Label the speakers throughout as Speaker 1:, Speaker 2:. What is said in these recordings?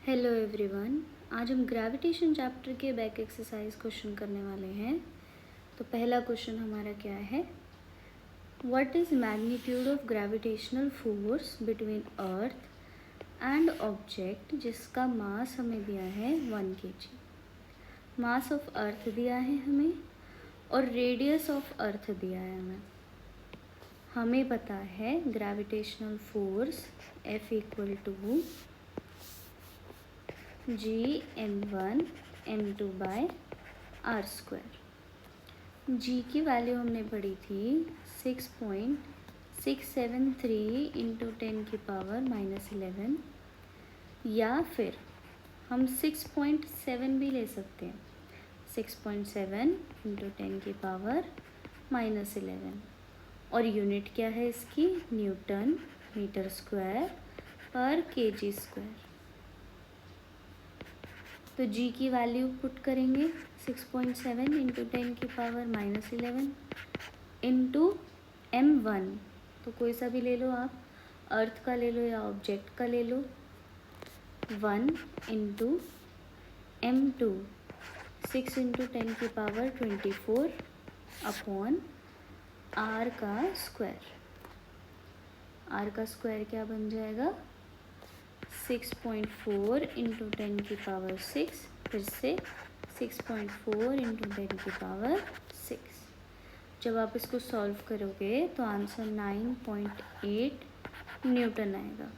Speaker 1: Hello everyone. आज हम gravitation chapter के बैक एक्सरसाइज क्वेश्चन करने वाले हैं। तो पहला क्वेश्चन हमारा क्या है, what is magnitude of gravitational force between earth and object जिसका मास हमें दिया है 1 kg। मास ऑफ अर्थ दिया है हमें और रेडियस ऑफ अर्थ दिया है हमें पता है gravitational force F equal to Gm1 m2 by r square. G की वैल्यू हमने पढ़ी थी 6.673 इंटू 10 की पावर -11, या फिर हम 6.7 भी ले सकते हैं, 6.7 इंटू 10 की पावर -11। और यूनिट क्या है इसकी, न्यूटन मीटर स्क्वायर पर केजी स्क्वायर। तो जी की वैल्यू पुट करेंगे 6.7 इंटू 10 की पावर -11 इंटू m1, तो कोई सा भी ले लो आप, अर्थ का ले लो या ऑब्जेक्ट का ले लो, 1 इंटू m2 6 इंटू 10 की पावर 24 अपॉन आर का स्क्वायर। आर का स्क्वायर क्या बन जाएगा, 6.4 इंटू 10 की पावर 6, फिर से 6.4 इंटू 10 की पावर 6। जब आप इसको सॉल्व करोगे तो आंसर 9.8 न्यूटन आएगा।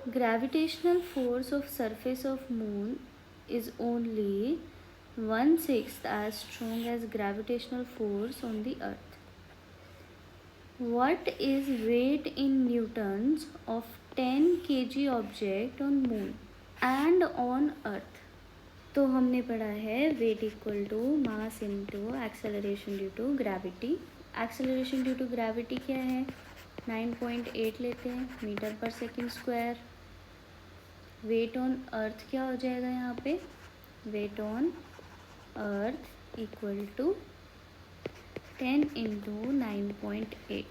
Speaker 1: Gravitational force of surface of moon is only 1/6 as strong as gravitational force on the earth. What is weight in newtons of 10 kg object on moon and on earth? तो हमने पढ़ा है weight equal to mass into acceleration due to gravity. Acceleration due to gravity क्या है, 9.8 लेते हैं metre per second square. Weight on earth क्या हो जाएगा यहाँ पे, weight on earth equal to 10 into 9.8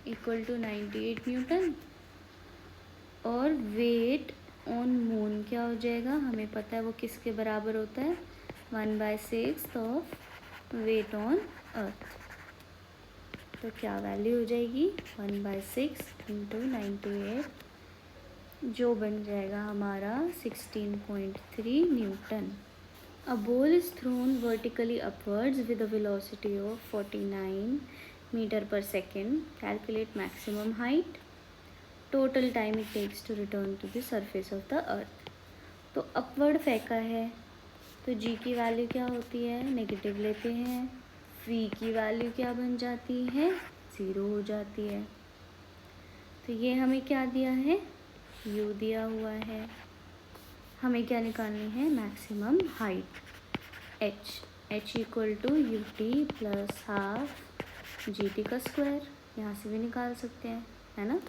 Speaker 1: equal to 98 newton. और वेट ऑन मून क्या हो जाएगा, हमें पता है वो किसके बराबर होता है, 1/6 ऑफ वेट ऑन अर्थ। तो क्या वैल्यू हो जाएगी, 1/6 इंटू 98, जो बन जाएगा हमारा 16.3 Newton. A ball is thrown vertically upwards with a velocity of 49 meter per second. Calculate maximum height. Total time it takes to return to the surface of the earth. तो upward फेंका है तो g की value क्या होती है, negative लेते हैं, v की वैल्यू क्या बन जाती है, 0 हो जाती है। तो ये हमें क्या दिया है, u दिया हुआ है। हमें क्या निकालनी है, maximum height h equal to u t plus half g t का स्क्वायर, यहाँ से भी निकाल सकते हैं, है ना,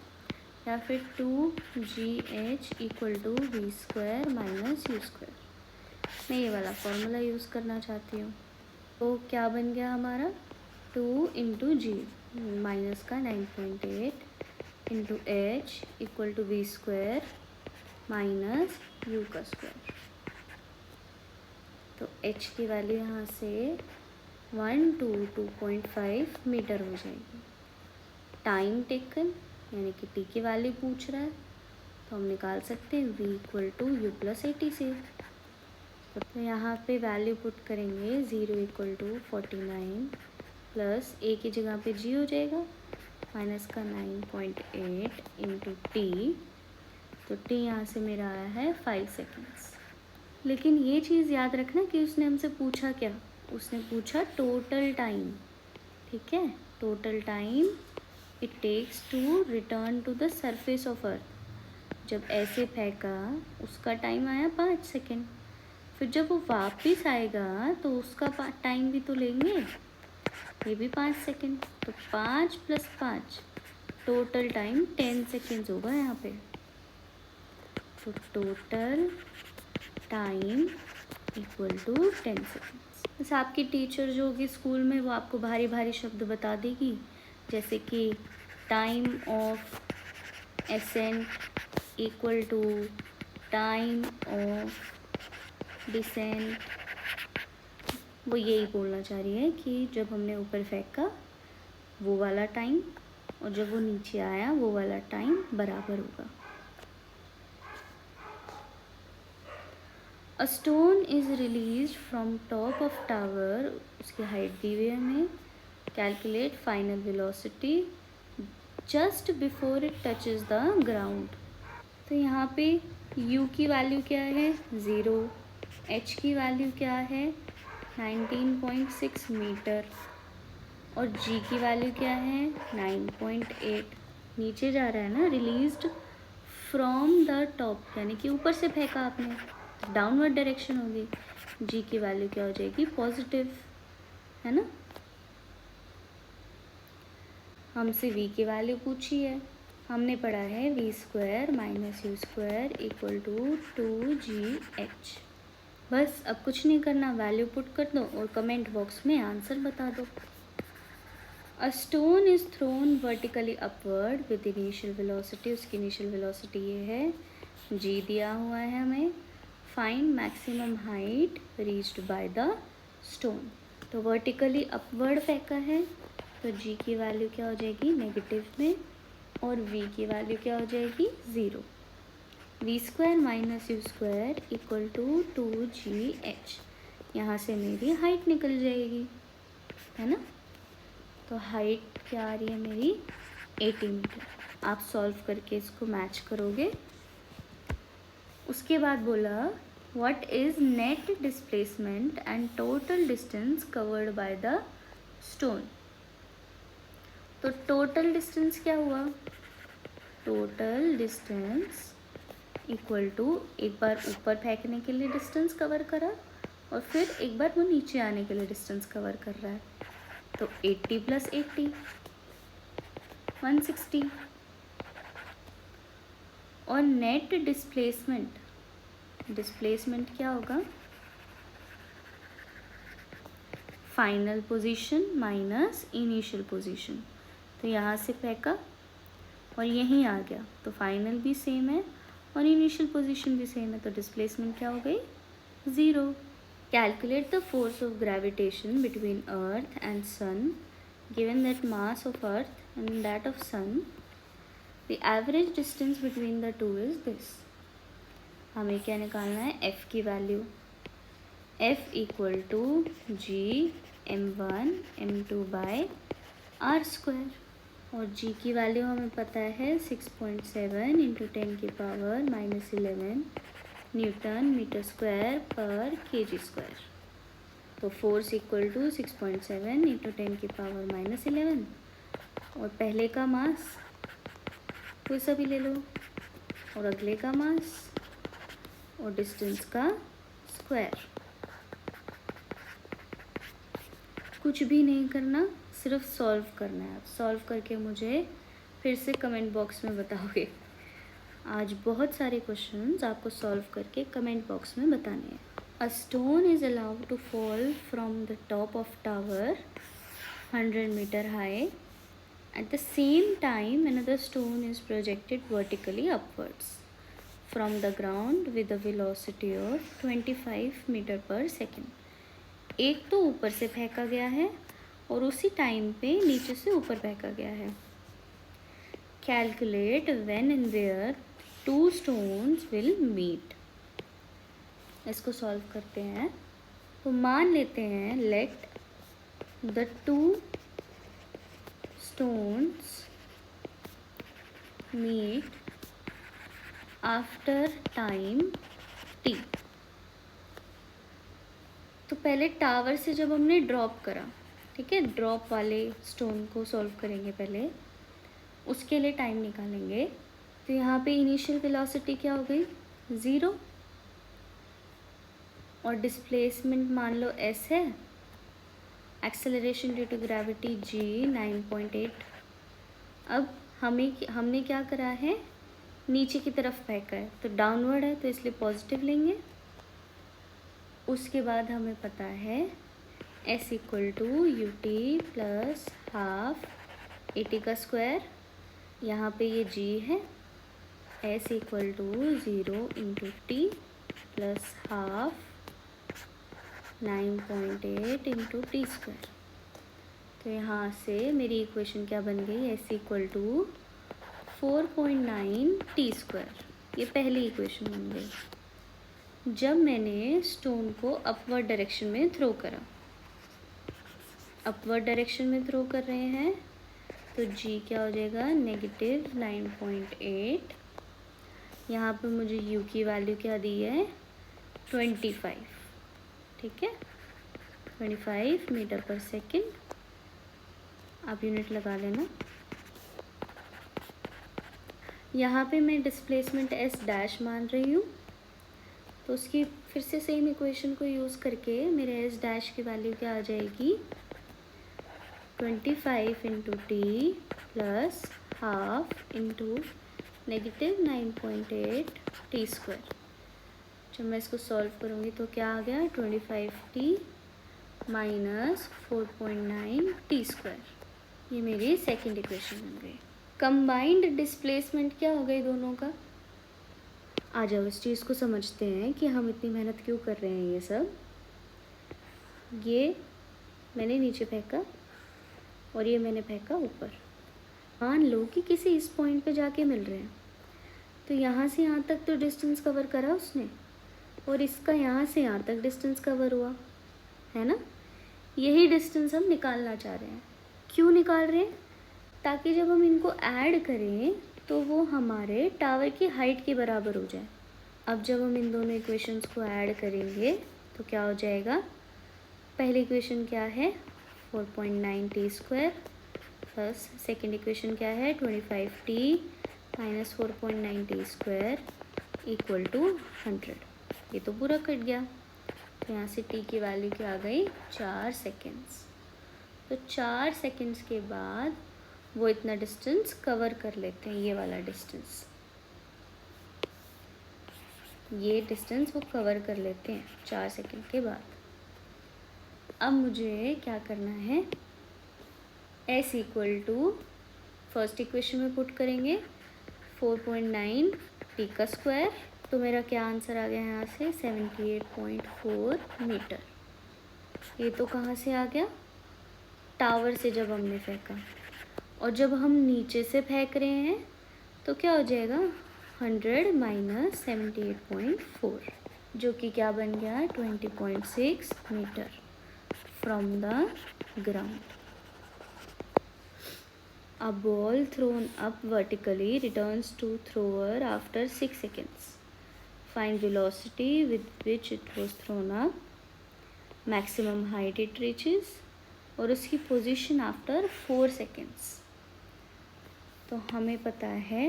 Speaker 1: या फिर 2gh equal to v square minus u square. मैं ये वाला फॉर्मूला यूज़ करना चाहती हूँ। तो क्या बन गया हमारा, 2 इंटू जी माइनस का 9.8 into h equal to v square minus u का स्क्वायर। तो h की वैल्यू यहाँ से 122.5 मीटर हो जाएगी। टाइम टेकन यानी कि t की वैल्यू पूछ रहा है, तो हम निकाल सकते हैं v equal to u plus 80 से। तो यहाँ पे वैल्यू पुट करेंगे 0 इक्वल टू 49 प्लस a की जगह पे g हो जाएगा माइनस का 9.8 इंटू टी। तो t यहाँ से मेरा आया है 5 सेकेंड्स। लेकिन ये चीज़ याद रखना कि उसने हमसे पूछा क्या, उसने पूछा टोटल टाइम, ठीक है, total time it takes to return to the surface of earth. जब ऐसे फेंका उसका टाइम आया 5 सेकेंड, फिर जब वो वापस आएगा तो उसका टाइम भी तो लेंगे, ये भी 5 सेकेंड। तो 5 + 5 टोटल टाइम 10 सेकेंड्स होगा यहाँ पे। तो total time equal to 10 seconds. बस आपकी टीचर जो होगी स्कूल में वो आपको भारी भारी शब्द बता देगी, जैसे कि time of ascent equal to time of descent, वो यही बोलना चाह रही है कि जब हमने ऊपर फेंका वो वाला टाइम और जब वो नीचे आया वो वाला टाइम बराबर होगा। अ stone is release from top of tower, उसकी हाइट दी हुई है हमें। Calculate final velocity just before it touches the ground. तो यहाँ पे u की वैल्यू क्या है 0, h की वैल्यू क्या है 19.6 मीटर और g की वैल्यू क्या है 9.8। नीचे जा रहा है ना, रिलीज्ड फ्रॉम द टॉप, यानी कि ऊपर से फेंका आपने, डाउनवर्ड डायरेक्शन होगी। g की वैल्यू क्या हो जाएगी पॉजिटिव, है ना। हमसे v की वैल्यू पूछी है, हमने पढ़ा है v square minus u square equal to 2gh। बस अब कुछ नहीं करना, वैल्यू पुट कर दो और कमेंट बॉक्स में आंसर बता दो। अ stone is thrown vertically upward with initial velocity, उसकी इनिशियल वेलोसिटी ये है, g दिया हुआ है हमें। Find maximum height reached by the stone. तो वर्टिकली अपवर्ड फेंका है तो g की वैल्यू क्या हो जाएगी नेगेटिव में और v की वैल्यू क्या हो जाएगी 0। v square minus u square equal to 2gh, यहाँ से मेरी हाइट निकल जाएगी, है ना। तो हाइट क्या आ रही है मेरी 80 मीटर। आप सॉल्व करके इसको मैच करोगे। उसके बाद बोला what is net displacement and total distance covered by the stone. तो टोटल डिस्टेंस क्या हुआ, टोटल डिस्टेंस इक्वल टू एक बार ऊपर फेंकने के लिए डिस्टेंस कवर करा और फिर एक बार वो नीचे आने के लिए डिस्टेंस कवर कर रहा है, तो 80 + 80 160। और नेट डिस्प्लेसमेंट, डिस्प्लेसमेंट क्या होगा final position minus initial position. तो यहाँ से फेंका और यहीं आ गया तो फाइनल भी सेम है और इनिशियल पोजीशन भी सेम है, तो डिस्प्लेसमेंट क्या हो गई 0। Calculate the force of gravitation between earth and sun given that mass of earth and that of sun, the average distance between the two is this. हमें क्या निकालना है f की value, f equal to g m1 m2 by r square और g की value हमें पता है 6.7 इंटू 10 की power -11 newton metre square per kg square. तो फोर्स इक्वल टू 6.7 इंटू 10 की पावर -11 और पहले का मास कोई सा भी ले लो और अगले का मास और डिस्टेंस का स्क्वायर। कुछ भी नहीं करना, सिर्फ सॉल्व करना है। सॉल्व करके मुझे फिर से कमेंट बॉक्स में बताओगे। आज बहुत सारे क्वेश्चंस आपको सॉल्व करके कमेंट बॉक्स में बताने हैं। A stone is allowed to fall from the top of tower 100 metre high. At the same time, another stone is projected vertically upwards from the ground with a velocity of 25 meter per second. एक तो ऊपर से फेंका गया है और उसी time पे नीचे से ऊपर फेंका गया है। Calculate when and where two stones will meet. इसको सॉल्व करते हैं। तो मान लेते हैं let the two stones meet after time t। तो पहले टावर से जब हमने ड्रॉप करा, ठीक है, ड्रॉप वाले स्टोन को सॉल्व करेंगे पहले, उसके लिए टाइम निकालेंगे। तो यहाँ पे इनिशियल वेलोसिटी क्या हो गई 0 और डिस्प्लेसमेंट मान लो s है, acceleration due to gravity g 9.8। अब हमने क्या करा है, नीचे की तरफ फेंका है तो डाउनवर्ड है तो इसलिए पॉजिटिव लेंगे। उसके बाद हमें पता है s equal to u t plus half 80 का स्क्वायर, यहाँ पे ये g है s equal to 0 into t plus half 9.8 into t square. तो यहाँ से मेरी इक्वेशन क्या बन गई, s equal to 4.9 t square. ये पहली इक्वेशन बन गई जब मैंने स्टोन को अपवर्ड डायरेक्शन में थ्रो करा। अपवर्ड डायरेक्शन में थ्रो कर रहे हैं तो g क्या हो जाएगा, नेगेटिव 9.8। यहाँ पे मुझे u की वैल्यू क्या दी है, 25। ठीक है, 25 मीटर पर सेकेंड। आप यूनिट लगा लेना। यहाँ पे मैं डिस्प्लेसमेंट s डैश मान रही हूँ, तो उसकी फिर से सेम इक्वेशन को यूज़ करके मेरे s डैश की वैल्यू क्या आ जाएगी, 25 into t plus half into negative 9.8 T square. जब मैं इसको सॉल्व करूँगी तो क्या आ गया, 25t माइनस 4.9 टी स्क्वायर। ये मेरी सेकेंड इक्वेशन बन गई। कंबाइंड डिस्प्लेसमेंट क्या हो गई दोनों का। आ जाओ इस चीज़ को समझते हैं कि हम इतनी मेहनत क्यों कर रहे हैं। ये सब ये मैंने नीचे फेंका और ये मैंने फेंका ऊपर। मान लो कि किसी इस पॉइंट पे जाके मिल रहे हैं, तो यहाँ से यहाँ तक तो डिस्टेंस कवर करा उसने, और इसका यहाँ से यहाँ तक डिस्टेंस कवर हुआ है ना। यही डिस्टेंस हम निकालना चाह रहे हैं। क्यों निकाल रहे हैं, ताकि जब हम इनको ऐड करें तो वो हमारे टावर की हाइट के बराबर हो जाए। अब जब हम इन दोनों इक्वेशंस को ऐड करेंगे तो क्या हो जाएगा, पहली इक्वेशन क्या है 4.9 t square plus second equation क्या है 25t minus 4.9 t square equal to 100। ये तो पूरा कट गया, तो यहाँ से t की वैल्यू क्या आ गई, 4 सेकेंड्स। तो 4 सेकेंड्स के बाद वो इतना डिस्टेंस कवर कर लेते हैं। ये वाला डिस्टेंस, ये डिस्टेंस वो कवर कर लेते हैं 4 सेकेंड के बाद। अब मुझे क्या करना है, s equal to first equation में पुट करेंगे 4.9 टी का स्क्वायर, तो मेरा क्या आंसर आ गया यहाँ से 78.4 मीटर। ये तो कहाँ से आ गया, टावर से जब हमने फेंका। और जब हम नीचे से फेंक रहे हैं तो क्या हो जाएगा 100 माइनस 78.4, जो कि क्या बन गया 20.6 metre from the ground. A ball thrown up vertically returns to thrower after 6 seconds. Find velocity with which it was thrown up, maximum height it reaches, और उसकी position after 4 seconds। तो हमें पता है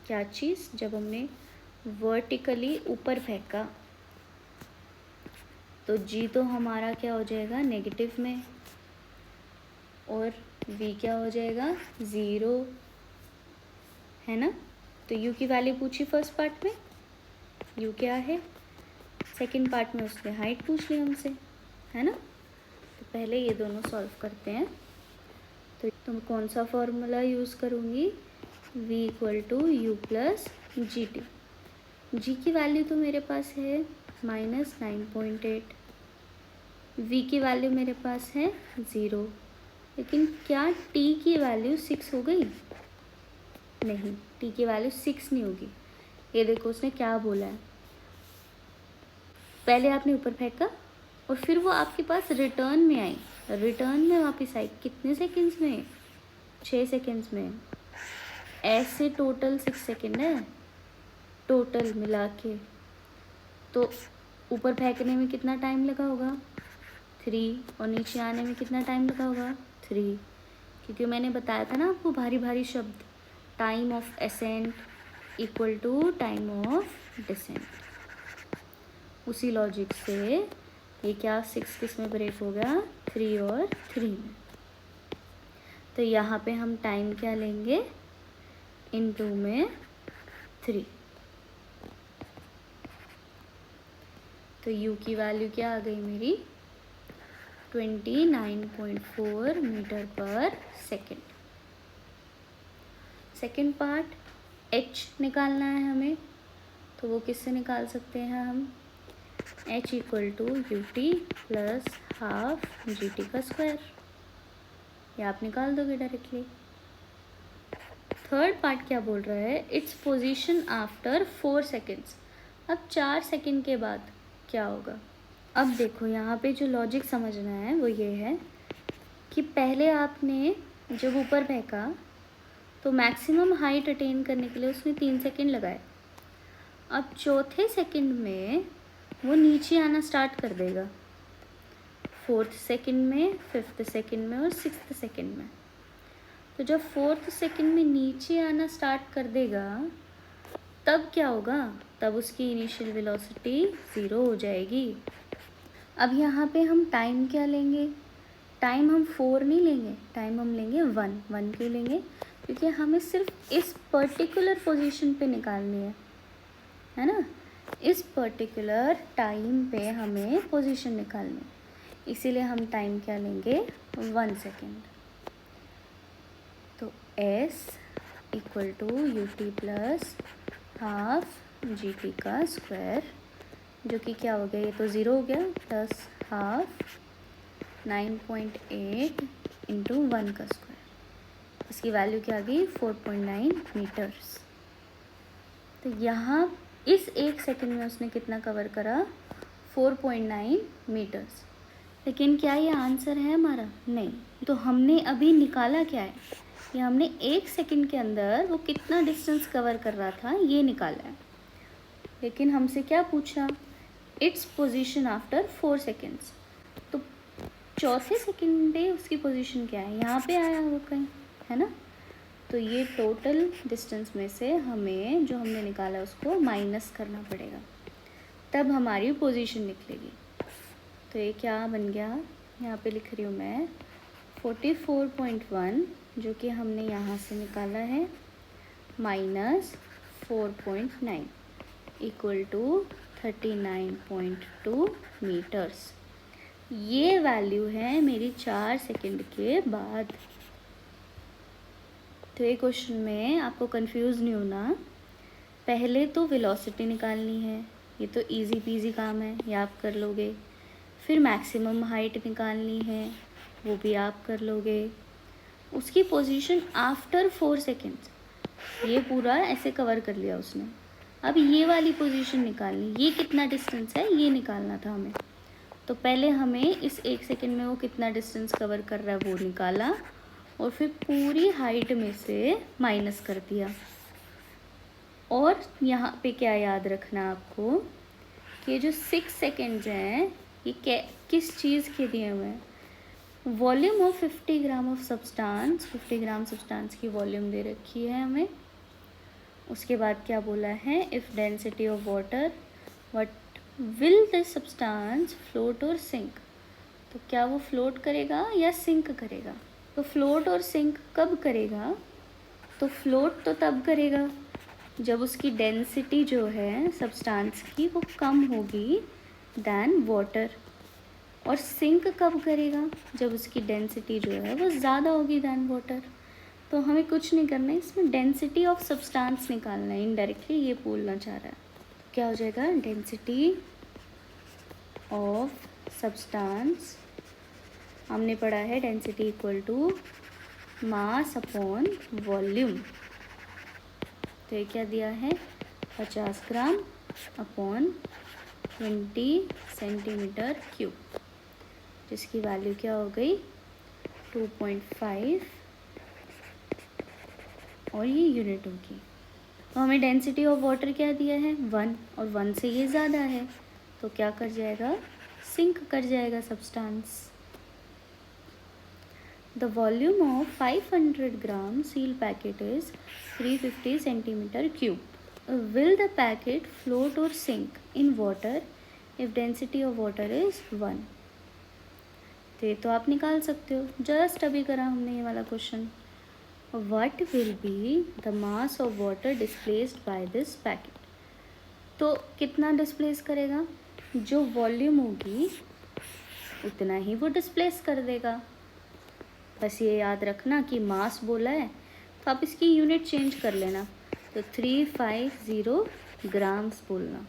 Speaker 1: क्या चीज़, जब हमने वर्टिकली ऊपर फेंका तो जी तो हमारा क्या हो जाएगा नेगेटिव में, और v क्या हो जाएगा 0, है ना। तो u की वैल्यू पूछी फर्स्ट पार्ट में, u क्या है, सेकंड पार्ट में उसने हाइट पूछ ली हमसे, है ना। तो पहले ये दोनों सॉल्व करते हैं। तो तुम कौन सा फॉर्मूला यूज़ करूँगी, v equal to u plus G T. जी की वैल्यू तो मेरे पास है -9.8, v की वैल्यू मेरे पास है 0, लेकिन क्या t की वैल्यू 6 हो गई, नहीं, t की वैल्यू 6 नहीं होगी। ये देखो उसने क्या बोला है, पहले आपने ऊपर फेंका और फिर वो आपके पास रिटर्न में आई, रिटर्न में वापस आई, कितने सेकंड्स में, 6 सेकंड्स में। ऐसे टोटल 6 सेकंड है टोटल मिला के, तो ऊपर फेंकने में कितना टाइम लगा होगा 3, और नीचे आने में कितना टाइम लगा होगा 3, क्योंकि मैंने बताया था ना आपको भारी भारी शब्द, time of ascent equal to time of descent. उसी लॉजिक से ये क्या 6 किस में ब्रेक हो गया 3 और 3 में। तो यहाँ पे हम टाइम क्या लेंगे, इन 2 में 3। तो u की वैल्यू क्या आ गई मेरी 29.4 metre per second. Second part, h निकालना है हमें, तो वो किससे निकाल सकते हैं हम, h equal to u t plus half g t का स्क्वायर, ये आप निकाल दोगे डायरेक्टली। थर्ड पार्ट क्या बोल रहा है, इट्स पोजीशन आफ्टर 4 सेकेंड्स। अब 4 सेकेंड के बाद क्या होगा। अब देखो यहाँ पे जो लॉजिक समझना है वो ये है कि पहले आपने जब ऊपर फेंका तो मैक्सिमम हाइट अटेन करने के लिए उसने 3 सेकेंड लगाए। अब चौथे सेकेंड में वो नीचे आना स्टार्ट कर देगा, 4th सेकेंड में, 5th सेकेंड में और 6th सेकेंड में। तो जब 4th सेकेंड में नीचे आना स्टार्ट कर देगा तब क्या होगा, तब उसकी इनिशियल वेलोसिटी 0 हो जाएगी। अब यहाँ पे हम टाइम क्या लेंगे, टाइम हम 4 नहीं लेंगे, टाइम हम लेंगे 1 क्यों लेंगे, क्योंकि हमें सिर्फ इस पर्टिकुलर पोजीशन पे निकालनी है ना, इस पर्टिकुलर टाइम पे हमें पोजीशन निकालनी है, इसीलिए हम टाइम क्या लेंगे 1 सेकेंड। तो s equal to u t plus half g t का स्क्वायर, जो कि क्या हो गया, ये तो 0 हो गया, प्लस हाफ 9.8 इंटू 1 का स्क्वायर, इसकी वैल्यू क्या आ गई 4.9 मीटर्स। तो यहाँ इस 1 सेकेंड में उसने कितना कवर करा, 4.9 मीटर्स। लेकिन क्या ये आंसर है हमारा, नहीं। तो हमने अभी निकाला क्या है, ये हमने 1 सेकेंड के अंदर वो कितना डिस्टेंस कवर कर रहा था ये निकाला है। लेकिन हमसे क्या पूछा, इट्स पोजीशन आफ्टर 4 सेकेंड्स। तो चौथे सेकेंड पे उसकी पोजीशन क्या है, यहाँ पे आया वो कहीं, है ना। तो ये टोटल डिस्टेंस में से हमें जो हमने निकाला उसको माइनस करना पड़ेगा, तब हमारी पोजीशन निकलेगी। तो ये क्या बन गया, यहाँ पे लिख रही हूँ मैं 44.1 जो कि हमने यहाँ से निकाला है, माइनस 4.9 इक्वल टू 39.2 मीटर्स। ये वैल्यू है मेरी 4 सेकेंड के बाद। तो ये क्वेश्चन में आपको कंफ्यूज नहीं होना, पहले तो वेलोसिटी निकालनी है, ये तो इजी पीजी काम है, ये आप कर लोगे। फिर मैक्सिमम हाइट निकालनी है, वो भी आप कर लोगे। उसकी पोजीशन आफ्टर 4 सेकेंड्स, ये पूरा ऐसे कवर कर लिया उसने। अब ये वाली पोजीशन निकालनी, ये कितना डिस्टेंस है ये निकालना था हमें। तो पहले हमें इस 1 सेकेंड में वो कितना डिस्टेंस कवर कर रहा है वो निकाला, और फिर पूरी हाइट में से माइनस कर दिया। और यहाँ पे क्या याद रखना आपको कि ये जो 6 सेकेंड्स हैं ये किस चीज़ के दिए हुए हैं, volume of 50 gram of substance, 50 gram substance की वॉल्यूम दे रखी है हमें। उसके बाद क्या बोला है, if density of water what will this substance float और सिंक। तो क्या वो फ्लोट करेगा या सिंक करेगा। तो फ्लोट और सिंक कब करेगा, तो फ्लोट तो तब करेगा जब उसकी डेंसिटी जो है सब्सटेंस की वो कम होगी दैन वाटर। और सिंक कब करेगा, जब उसकी डेंसिटी जो है वो ज़्यादा होगी दैन वाटर। तो हमें कुछ नहीं करना है, इसमें डेंसिटी ऑफ सब्सटेंस निकालना है, इनडायरेक्टली ये बोलना चाह रहा है। तो क्या हो जाएगा, डेंसिटी ऑफ सब्सटेंस, हमने पढ़ा है density equal to mass upon volume. तो ये क्या दिया है, 50 ग्राम अपॉन 20 सेंटीमीटर क्यूब, जिसकी वैल्यू क्या हो गई 2.5, और ये यूनिट होगी। तो हमें डेंसिटी ऑफ वाटर क्या दिया है 1, और 1 से ये ज़्यादा है तो क्या कर जाएगा, सिंक कर जाएगा substance. The volume of 500 gram seal packet is 350 centimetre cube. Will the packet float और sink in water if density of water is 1। तो आप निकाल सकते हो, जस्ट अभी करा हमने ये वाला question. What will be the mass of water displaced by this packet? तो कितना डिस्प्लेस करेगा, जो वॉल्यूम होगी उतना ही वो डिस्प्लेस कर देगा। बस ये याद रखना कि मास बोला है तो आप इसकी यूनिट चेंज कर लेना। तो 350 ग्राम्स बोलना।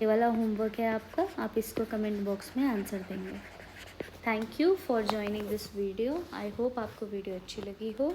Speaker 1: ये वाला होमवर्क है आपका, आप इसको कमेंट बॉक्स में आंसर देंगे। Thank you for joining this video. I hope आपको वीडियो अच्छी लगी हो।